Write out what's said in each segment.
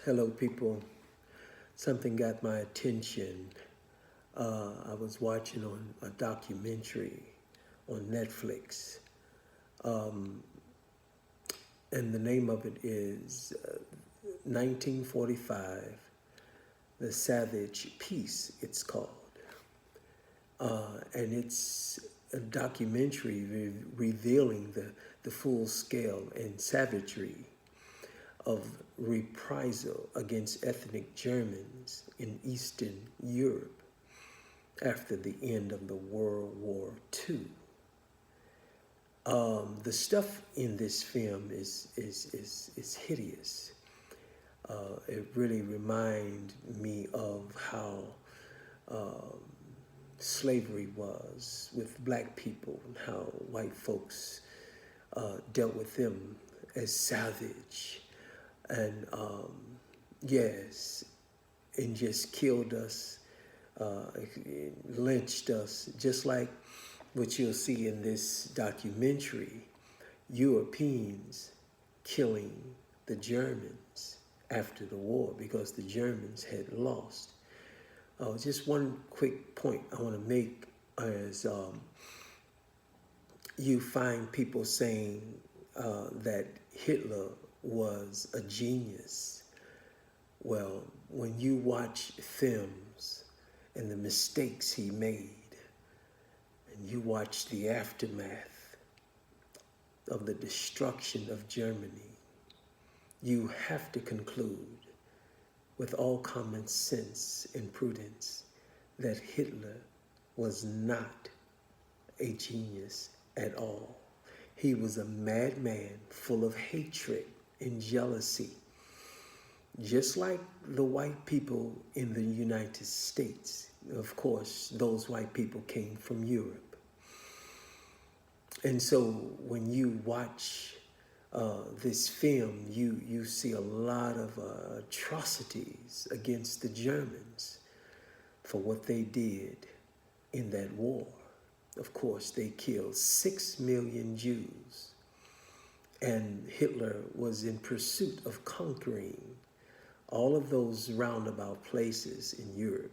Hello, people. Something got my attention. I was watching on a documentary on Netflix, and the name of it is 1945, The Savage Peace, it's called. And it's a documentary revealing the full scale and savagery of reprisal against ethnic Germans in Eastern Europe after the end of the World War II. The stuff in this film is hideous. It really reminds me of how slavery was with black people and how white folks dealt with them as savage and yes, and just killed us, lynched us, just like what you'll see in this documentary, Europeans killing the Germans after the war because the Germans had lost. Just one quick point I want to make is you find people saying that Hitler was a genius. Well, when you watch films and the mistakes he made, and you watch the aftermath of the destruction of Germany, you have to conclude with all common sense and prudence that Hitler was not a genius at all. He was a madman full of hatred and jealousy, just like the white people in the United States. Of course, those white people came from Europe. And so when you watch this film, you see a lot of atrocities against the Germans for what they did in that war. Of course, they killed 6 million Jews, and Hitler was in pursuit of conquering all of those roundabout places in Europe,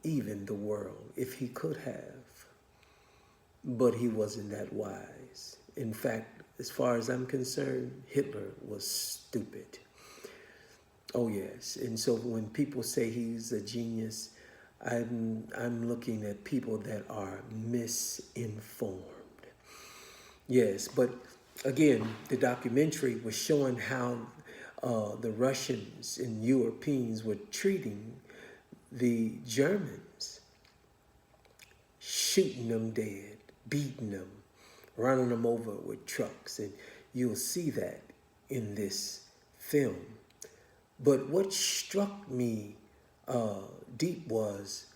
even the world, if he could have. But he wasn't that wise. In fact, as far as I'm concerned, Hitler was stupid. Oh yes, and so when people say he's a genius, I'm looking at people that are misinformed. Yes, but again, the documentary was showing how the Russians and Europeans were treating the Germans, shooting them dead, beating them, running them over with trucks, and you'll see that in this film. But what struck me deep was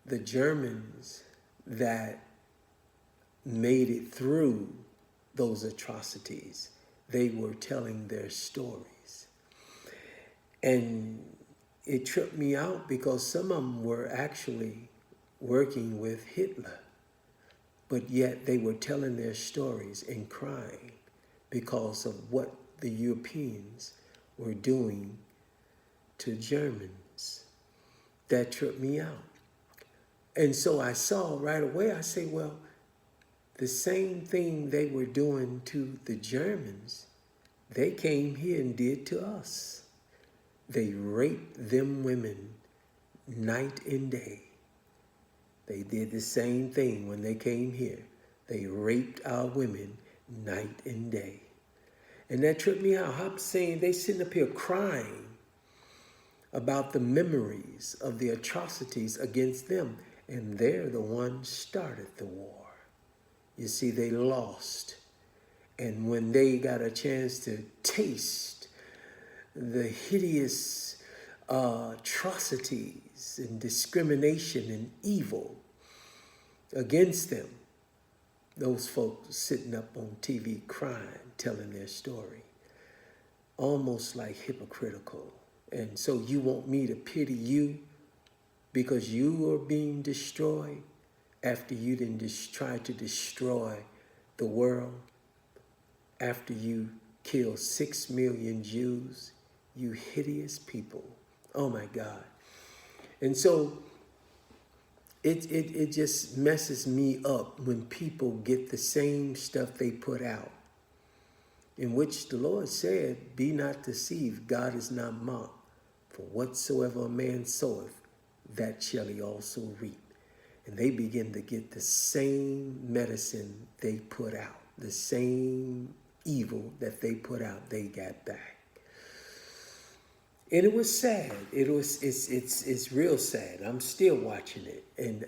the Germans that made it through those atrocities. They were telling their stories. And it tripped me out because some of them were actually working with Hitler, but yet they were telling their stories and crying because of what the Europeans were doing to Germans. That tripped me out. And so I saw right away, I say, well, the same thing they were doing to the Germans, they came here and did to us. They raped them women night and day. They did the same thing when they came here. They raped our women night and day. And that tripped me out. I'm saying they sitting up here crying about the memories of the atrocities against them. And they're the ones started the war. You see, they lost. And when they got a chance to taste the hideous atrocities and discrimination and evil against them, those folks sitting up on TV crying, telling their story, almost like hypocritical. And so you want me to pity you because you are being destroyed after you didn't try to destroy the world, after you kill 6 million Jews. You hideous people. Oh my God. And so it just messes me up when people get the same stuff they put out, in which the Lord said, be not deceived, God is not mocked. For whatsoever a man soweth, that shall he also reap. And they begin to get the same medicine they put out, the same evil that they put out, they got back. And it was sad. It's real sad. I'm still watching it, and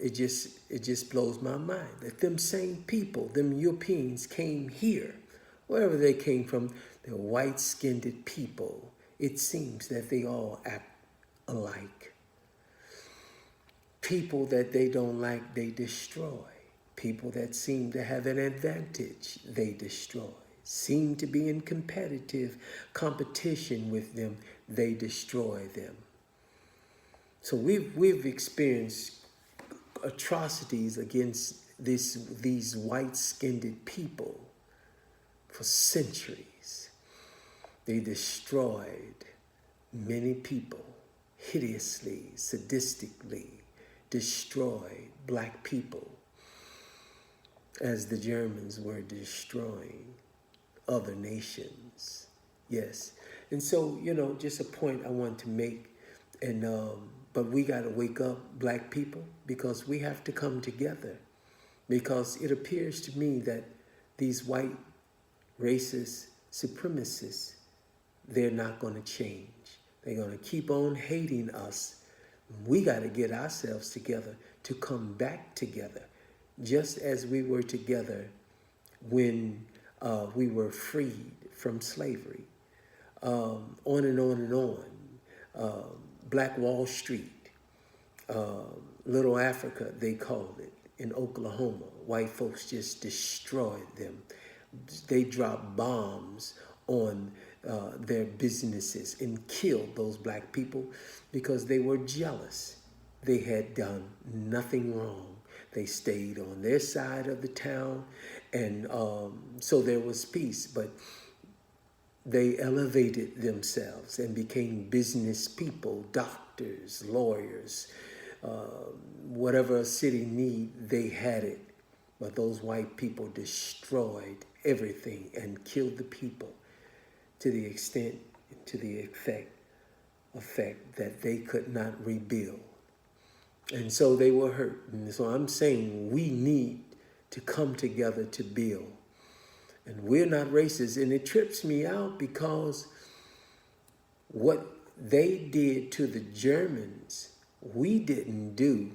it just blows my mind that them same people, them Europeans, came here, wherever they came from. They're white-skinned people. It seems that they all act alike. People that they don't like, they destroy. People that seem to have an advantage, they destroy. Seem to be in competitive competition with them, they destroy them. So we've experienced atrocities against these white-skinned people for centuries. They destroyed many people hideously, sadistically, destroyed black people as the Germans were destroying other nations. Yes. And so, just a point I want to make, and but we got to wake up, black people, because we have to come together, because it appears to me that these white racist supremacists, they're not going to change. They're going to keep on hating us. We got to get ourselves together to come back together, just as we were together when we were freed from slavery. On and on and on. Black Wall Street, Little Africa, they called it, in Oklahoma. White folks just destroyed them. They dropped bombs on their businesses and killed those black people because they were jealous. They had done nothing wrong. They stayed on their side of the town, and so there was peace. But they elevated themselves and became business people, doctors, lawyers, whatever a city need, they had it. But those white people destroyed everything and killed the people to the extent, to the effect that they could not rebuild. And so they were hurt. And so I'm saying we need to come together to build. And we're not racist. And it trips me out because what they did to the Germans, we didn't do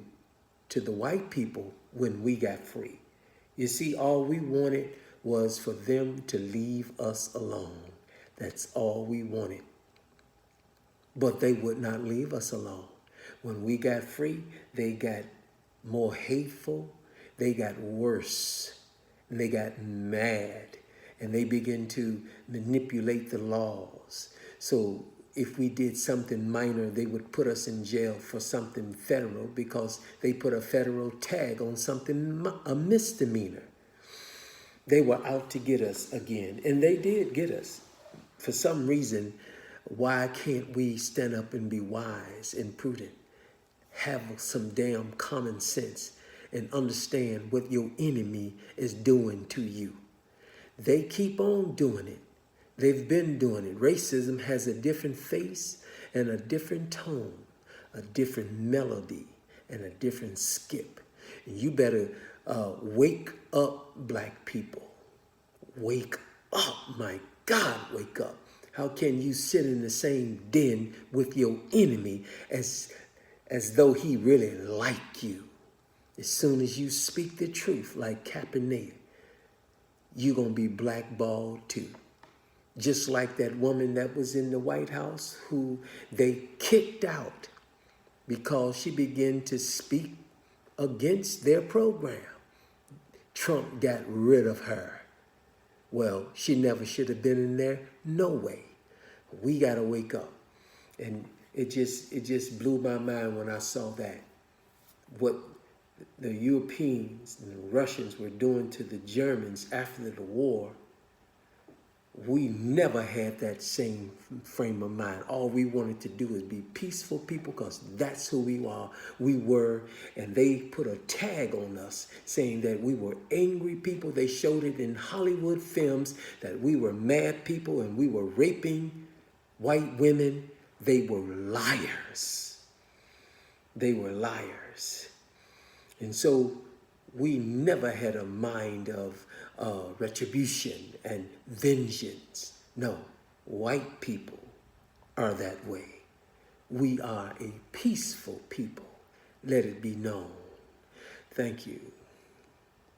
to the white people when we got free. You see, all we wanted was for them to leave us alone. That's all we wanted. But they would not leave us alone. When we got free, they got more hateful, they got worse, and they got mad, and they began to manipulate the laws. So if we did something minor, they would put us in jail for something federal because they put a federal tag on something, a misdemeanor. They were out to get us again, and they did get us. For some reason, why can't we stand up and be wise and prudent? Have some damn common sense and understand what your enemy is doing to you. They keep on doing it. They've been doing it. Racism has a different face and a different tone, a different melody, and a different skip. And you better wake up, black people. Wake up, my God, wake up. How can you sit in the same den with your enemy as though he really like you? As soon as you speak the truth like Kaepernick, you're going to be blackballed too. Just like that woman that was in the White House who they kicked out because she began to speak against their program. Trump got rid of her. Well, she never should have been in there. No way. We got to wake up. And it just blew my mind when I saw that. What the Europeans and the Russians were doing to the Germans after the war we never had that same frame of mind. All we wanted to do is be peaceful people because that's who we were. And they put a tag on us saying that we were angry people. They showed it in Hollywood films that we were mad people and we were raping white women. They were liars. They were liars. And so we never had a mind of retribution and vengeance. No, white people are that way. We are a peaceful people. Let it be known. Thank you.